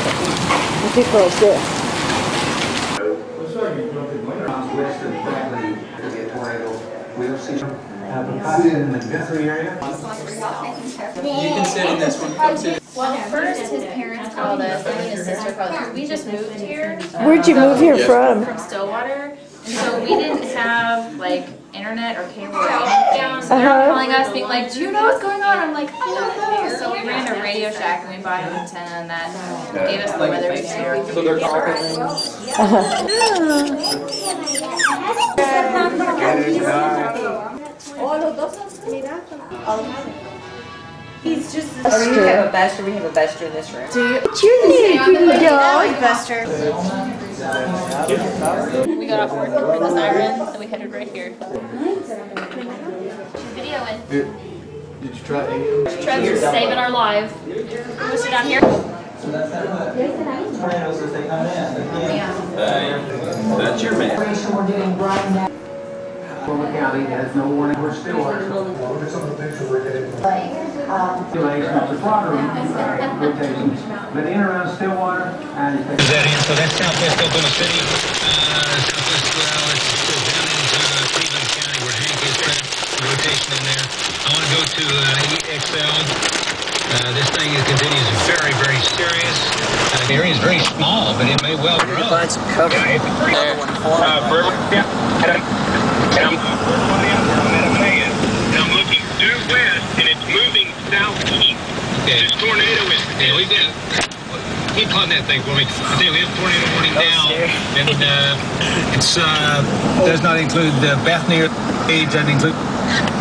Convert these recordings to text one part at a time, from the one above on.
I think like this. West of Bradley to get tornado. We'll see some in the Guthrie area. You can sit in this one. Come sit. Well, first his parents called us, then his sister called us. We just moved here. Where'd you move here from? From Stillwater. And so we didn't have like internet or cable or anything. So they were calling us being like, do you know what's going on? I'm like, I don't know. So we ran a Radio Shack and we bought an antenna and that gave us the weather here. So they're talking. He's just we have a bester. We have a bester in this room. Do you? What's your name, pretty dog? Bester. We got off work and heard the siren, so we headed right here. Videoing. Did you try AM? Trevor's saving our life. Push it down here. That's your man. Fulton County has no warning. We're still on. Look at some of the pictures we're getting. Rotations. But in around Stillwater and Is that in? So that's southwest Oklahoma City. Southwest, well, it's still down into Cleveland County where Hank is. Rotation in there. I want to go to EXL. This thing continues very, very serious. The area is very small, but it may well grow. Find some cover. Yeah, I'm looking due west, and it's moving southeast. Okay. This tornado is. Yeah, we did. Keep on that thing for me. I think we have tornado warning now, and it's does not include Bethany or age. Doesn't include.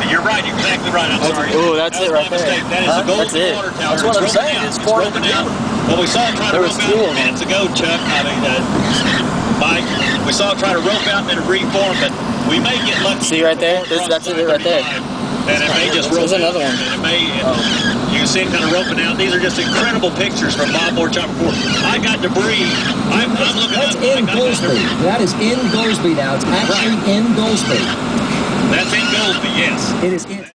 You're right. You're exactly right. I'm sorry. Oh, that's it right there. That is the Goldsby water tower. That's what I'm saying. It's pouring out. Well, we saw it try to rope out minutes ago, Chuck. I mean, Mike. We saw it try to rope out and then reform, but we may get lucky. See right there? That's it right there. And it may just rope. There's another one. And it may. You can see it kind of roping out. These are just incredible pictures from Bob Moore Chopper 4. I got debris. I'm looking That's up. in Goldsby. That is in Goldsby now. It's actually in Goldsby. That's in Goldsby, yes. It is in.